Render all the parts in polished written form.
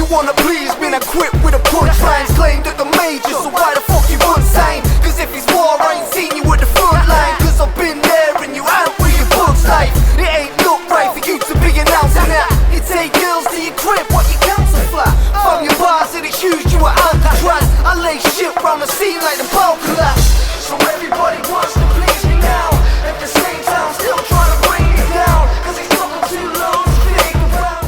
You wanna please, been equipped with a punchlines, claimed at the major, so why the fuck you insane? Cause if it's war, I ain't seen you at the front line. Cause I've been there and you out with your books life. It ain't look right for you to be announcing that. You take girls to your crib, what you council flat. From your bars to the shoes, you were Alcatraz. I lay shit round the scene like the ball collapse. So everybody wants to please me now. At the same time, still trying to bring me down. Cause it's something too low to think about.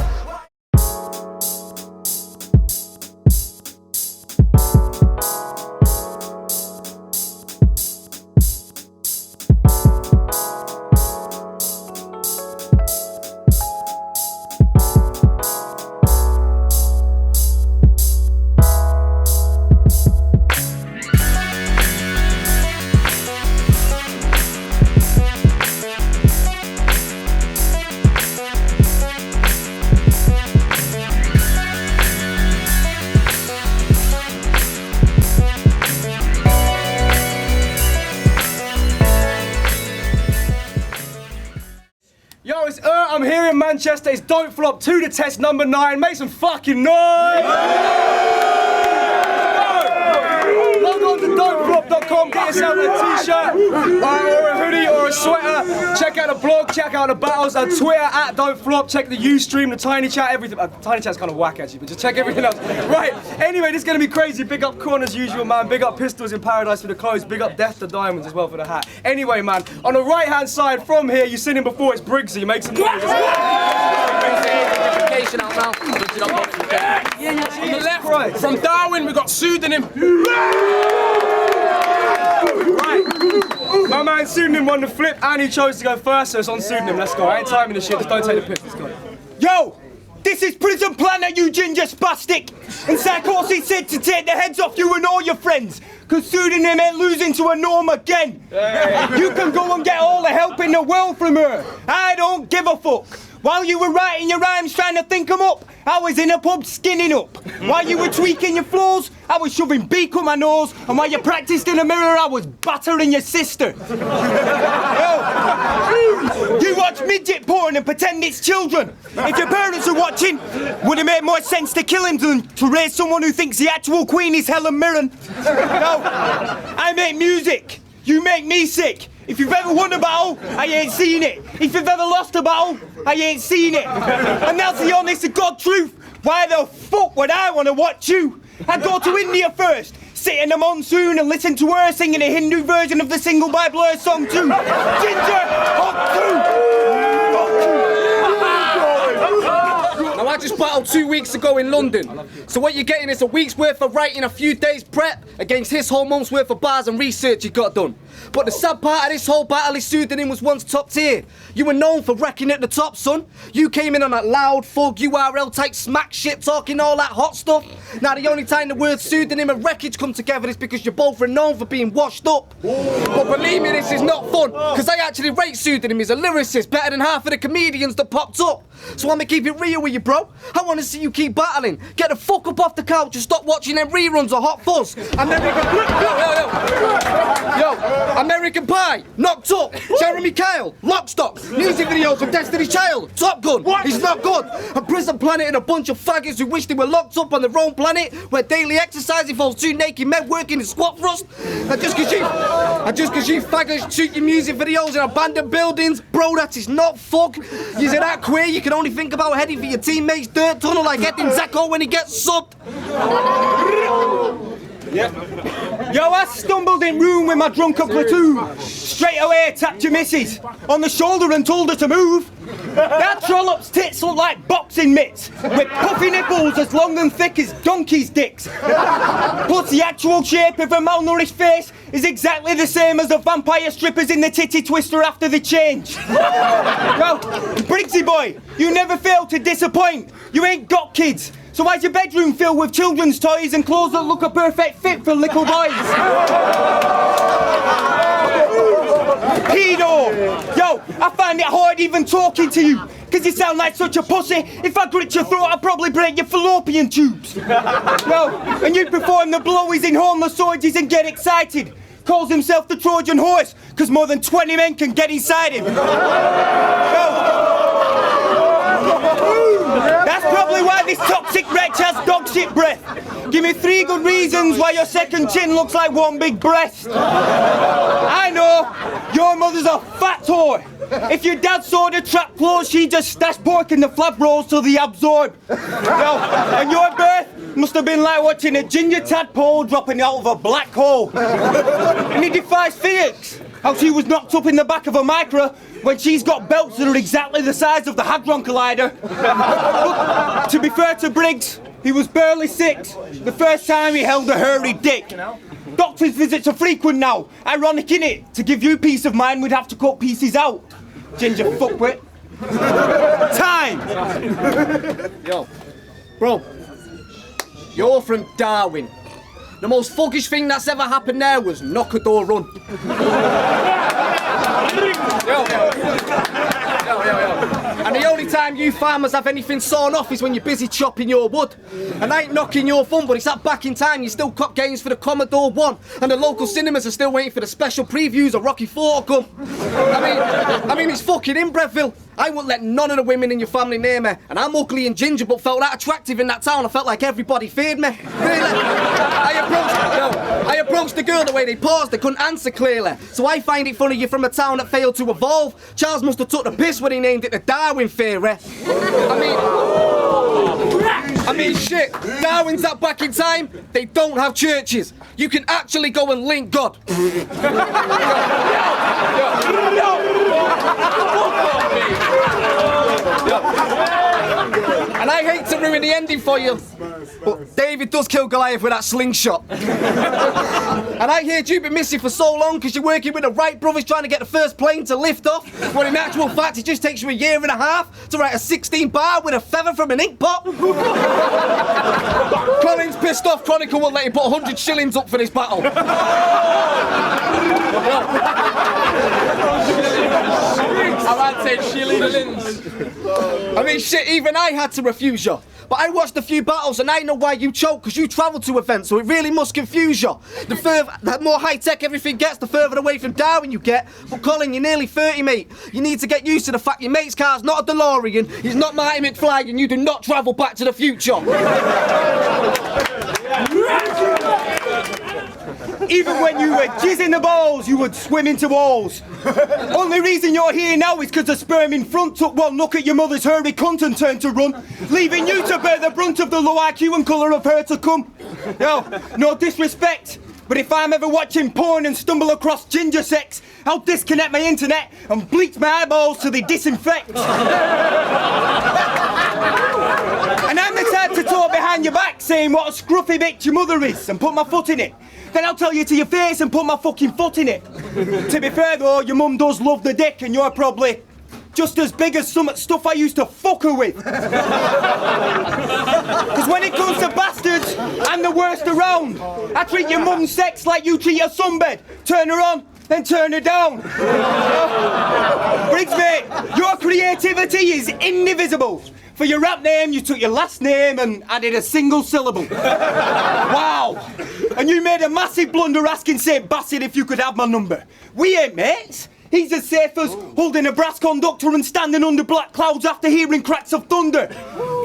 Yo, it's I'm here in Manchester. It's Don't Flop 2 to test number 9. Make some fucking noise! Log on to don'tflop.com, get yourself a t-shirt, or a hoodie, or a sweater. Check out the blog, check out the battles, Twitter at Don't Flop, check the Ustream, the Tiny Chat, everything. Tiny Chat's kind of whack actually, but just check everything else. Right, anyway, this is going to be crazy. Big up Corn as usual, man. Big up Pistols in Paradise for the clothes. Big up Death to Diamonds as well for the hat. Anyway, man, on the right-hand side from here, you've seen him before, it's BRIGGZY. Make some noise. On the left, from Darwin, we got Pseudonym. Right, my man Pseudonym won the flip and he chose to go first, so it's on Pseudonym. Let's go. I ain't timing this shit, just don't take the piss. Let's go. Yo! This is Prison Planet, you ginger spastic! And Psychosis said to take the heads off you and all your friends, cause Pseudonym ain't losing to a norm again. You can go and get all the help in the world from her. I don't give a fuck. While you were writing your rhymes trying to think them up, I was in a pub skinning up. While you were tweaking your flows, I was shoving beak up my nose. And while you practiced in the mirror, I was battering your sister. Yo, you watch midget porn and pretend it's children. If your parents are watching, would it make more sense to kill him than to raise someone who thinks the actual queen is Helen Mirren? No, I make music. You make me sick. If you've ever won a battle, I ain't seen it. If you've ever lost a battle, I ain't seen it. And that's the honest to God truth. Why the fuck would I want to watch you? I'd go to India first, sit in the monsoon and listen to her singing a Hindu version of the single by Blur song 2. Ginger, hot 2. Now I just battled 2 weeks ago in London. So what you're getting is a week's worth of writing, a few days prep against his whole month's worth of bars and research you got done. But the sad part of this whole battle is Pseudonym was once top tier. You were known for wrecking at the top, son. You came in on that loud, fug, URL type smack shit, talking all that hot stuff. Now the only time the words Pseudonym and wreckage come together is because you're both renowned for being washed up. But believe me, this is not fun, because I actually rate Pseudonym as a lyricist better than half of the comedians that popped up. So I'ma keep it real with you, bro. I wanna see you keep battling. Get the fuck up off the couch and stop watching them reruns of Hot Fuzz. American Pie, Knocked Up, Jeremy Kyle, Lockstock, music videos of Destiny's Child, Top Gun, he's not good. A Prison Planet and a bunch of faggots who wish they were locked up on their own planet where daily exercise involves 2 naked men working in squat thrust. And just cause you faggots shoot your music videos in abandoned buildings, bro, that is not fuck. You're that queer, you can only think about heading for your teammates' dirt tunnel like Edin Dzeko when he gets subbed. Yo, I stumbled in room with my drunken platoon. Straight away tapped your missus on the shoulder and told her to move. That trollop's tits look like boxing mitts, with puffy nipples as long and thick as donkeys' dicks. Plus the actual shape of her malnourished face is exactly the same as the vampire strippers in the titty twister after the change. Yo, BRIGGZY boy, you never fail to disappoint. You ain't got kids. So why's your bedroom filled with children's toys and clothes that look a perfect fit for little boys? Pedo! Yo, I find it hard even talking to you, because you sound like such a pussy. If I grit your throat, I'd probably break your fallopian tubes. Yo, and you perform the blowies in homeless orgies and get excited. Calls himself the Trojan horse, because more than 20 men can get inside him. Yo. That's probably why this toxic wretch has died. shit breath. Give me 3 good reasons why your second chin looks like one big breast. I know, your mother's a fat whore. If your dad saw the trap close, she'd just stash pork in the flap rolls till they absorb. And your birth must have been like watching a ginger tadpole dropping out of a black hole. And it defies physics how she was knocked up in the back of a Micra when she's got belts that are exactly the size of the Hadron Collider. But to be fair to Briggs, he was barely 6 the first time he held a hairy dick. Doctor's visits are frequent now. Ironic, innit? To give you peace of mind, we'd have to cut pieces out. Ginger fuckwit. Time! Yo, bro, you're from Darwin. The most thuggish thing that's ever happened there was knock a door run. Yo. And the only time you farmers have anything sawn off is when you're busy chopping your wood. And I ain't knocking your fun, but it's that back in time you still cop games for the Commodore 1. And the local cinemas are still waiting for the special previews of Rocky 4 to come. I mean, it's fucking inbredville. I wouldn't let none of the women in your family near me. And I'm ugly and ginger, but felt that attractive in that town. I felt like everybody feared me. Really. I approached the girl the way they paused, they couldn't answer clearly. So I find it funny you're from a town that failed to evolve. Charles must have took the piss when he named it the Darwin theory. I mean, shit, Darwin's that back in time, they don't have churches. You can actually go and link God. And I hate to ruin the ending for you, but David does kill Goliath with that slingshot. And I heard you've been missing for so long because you're working with the Wright brothers trying to get the first plane to lift off, when in actual fact it just takes you a year and a half to write a 16 bar with a feather from an ink pot. Colin's pissed off Chronicle won't let him put 100 shillings up for this battle. I might say shillings. I mean, shit, even I had to refuse you. But I watched a few battles and I know why you choke, because you travel to events, so it really must confuse you. The more high-tech everything gets, the further away from Darwin you get. But Colin, you're nearly 30, mate. You need to get used to the fact your mate's car's not a DeLorean, he's not Marty McFly, and you do not travel back to the future. Even when you were jizzing the balls, you would swim into walls. Only reason you're here now is because the sperm in front took one look at your mother's hairy cunt and turned to run, leaving you to bear the brunt of the low IQ and colour of her to come. No disrespect, but if I'm ever watching porn and stumble across ginger sex, I'll disconnect my internet and bleach my eyeballs till they disinfect. And I'm the type to talk behind your back saying what a scruffy bitch your mother is and put my foot in it. Then I'll tell you to your face and put my fucking foot in it. To be fair though, your mum does love the dick and you're probably just as big as some stuff I used to fuck her with. Because when it comes to bastards, I'm the worst around. I treat your mum's sex like you treat your sunbed. Turn her on, then turn her down. Briggs, mate, your creativity is indivisible. For your rap name, you took your last name and added a single syllable. Wow! And you made a massive blunder asking St. Bassett if you could have my number. We ain't mates. He's as safe as holding a brass conductor and standing under black clouds after hearing cracks of thunder.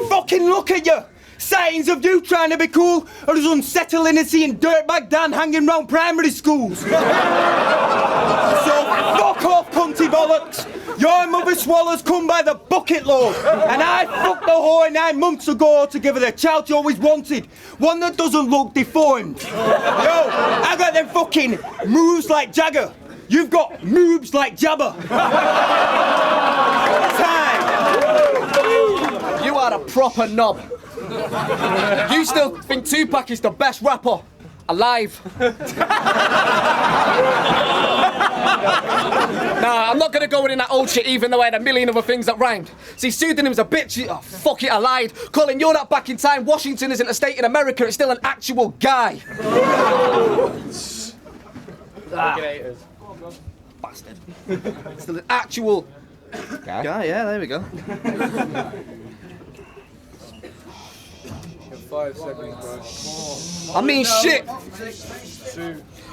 Fucking look at you! Sightings of you trying to be cool are as unsettling as seeing dirtbag Dan hanging round primary schools. So fuck off, cunty bollocks! Your mother swallows come by the bucket load, and I fucked the whore 9 months ago to give her the child she always wanted, one that doesn't look deformed. Yo, I got them fucking moves like Jagger. You've got moobs like Jabba. Time. You are a proper knob. You still think Tupac is the best rapper alive. Nah, I'm not gonna go in that old shit even though I had a million other things that rhymed. See, pseudonym's a bitch. Oh, fuck it, I lied. Colin, you're not back in time. Washington isn't a state in America, it's still an actual guy. Bastard. Still an actual guy, yeah, there we go. 5 seconds, bro. I mean, shit.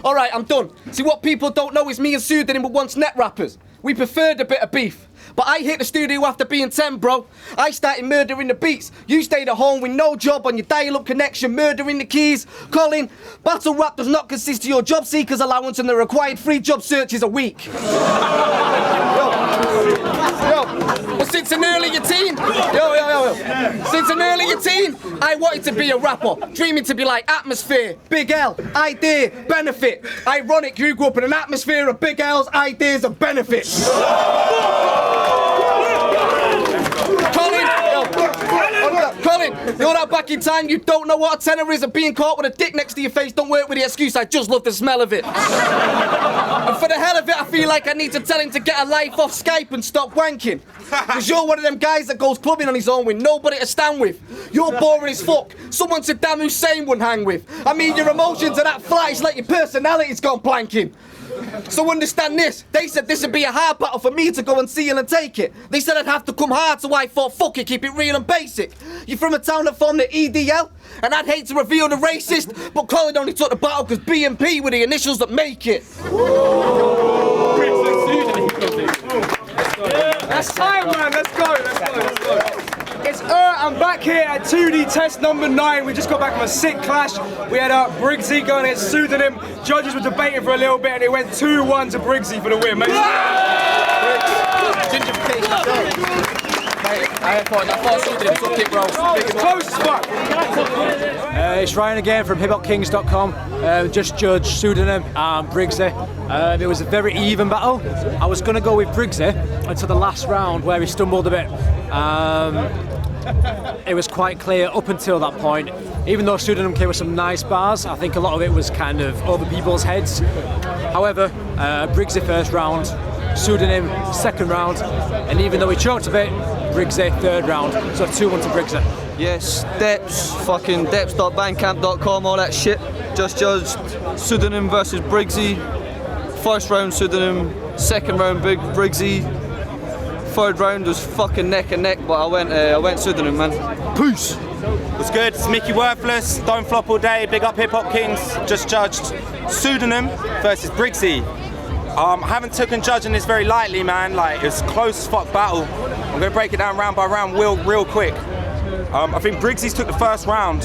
Alright, I'm done. See, what people don't know is me and Pseudonym were once net rappers. We preferred a bit of beef. But I hit the studio after being 10, bro. I started murdering the beats. You stayed at home with no job on your dial-up connection, murdering the keys. Colin, battle rap does not consist of your job seekers allowance and the required 3 job searches a week. But since an earlier teen, since an earlier teen, I wanted to be a rapper, dreaming to be like Atmosphere, Big L, Idea, Benefit. Ironic, you grew up in an atmosphere of Big L's, ideas, and benefits. Colin, you're not back in time, you don't know what a tenor is, and being caught with a dick next to your face don't work with the excuse, I just love the smell of it. And for the hell of it, I feel like I need to tell him to get a life off Skype and stop wanking. Cause you're one of them guys that goes clubbing on his own with nobody to stand with. You're boring as fuck, someone Saddam Hussein wouldn't hang with. I mean, your emotions are that flat, it's like your personality's gone blanking. So understand this, they said this would be a hard battle for me to go and seal and take it. They said I'd have to come hard, so I thought, fuck it, keep it real and basic. You're from a town that formed the EDL, and I'd hate to reveal the racist, but Colin only took the battle because B&P were the initials that make it. That's time, man. Let's go. It's I'm back here at 2D test number 9. We just got back from a sick clash. We had BRIGGZY going against Pseudonym. Judges were debating for a little bit and it went 2-1 to BRIGGZY for the win. I thought Pseudonym took it, bro. It's close as fuck. It's Ryan again from hiphopkings.com. Just judged Pseudonym and BRIGGZY. It was a very even battle. I was going to go with BRIGGZY until the last round where he stumbled a bit. It was quite clear up until that point. Even though Pseudonym came with some nice bars, I think a lot of it was kind of over people's heads. However, BRIGGZY first round, Pseudonym second round, and even though he choked a bit, BRIGGZY third round, so 2-1 to BRIGGZY. Yes, Deps, fucking Deps.bandcamp.com, all that shit. Just judged Pseudonym versus BRIGGZY. First round Pseudonym, second round BRIGGZY. Third round was fucking neck and neck, but I went Pseudonym, man. Peace! What's good? It's Mickey Worthless, Don't Flop All Day, big up Hip Hop Kings. Just judged Pseudonym versus BRIGGZY. I haven't taken judging this very lightly, man. Like, it's a close as fuck battle. I'm gonna break it down round by round real quick. I think BRIGGZY's took the first round.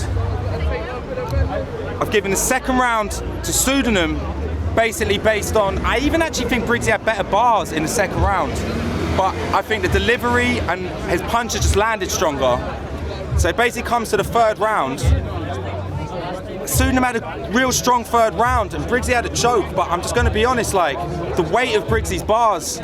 I've given the second round to Pseudonym, basically based on, I even actually think BRIGGZY had better bars in the second round. But I think the delivery and his punches just landed stronger. So it basically comes to the third round. Pseudonym had a real strong third round and BRIGGZY had a choke, but I'm just gonna be honest, like, the weight of BRIGGZY's bars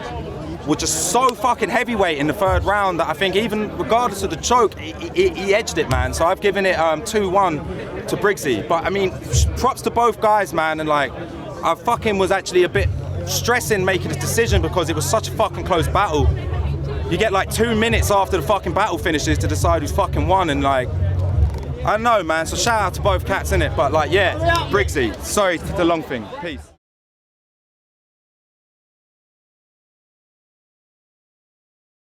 were just so fucking heavyweight in the third round that I think even regardless of the choke, he edged it, man. So I've given it 2-1 to BRIGGZY. But I mean, props to both guys, man, and like, I fucking was actually a bit stressing making this decision because it was such a fucking close battle. You get like 2 minutes after the fucking battle finishes to decide who's fucking won, and like, I don't know, man. So shout out to both cats, innit? But like, yeah, BRIGGZY. Sorry for the long thing. Peace.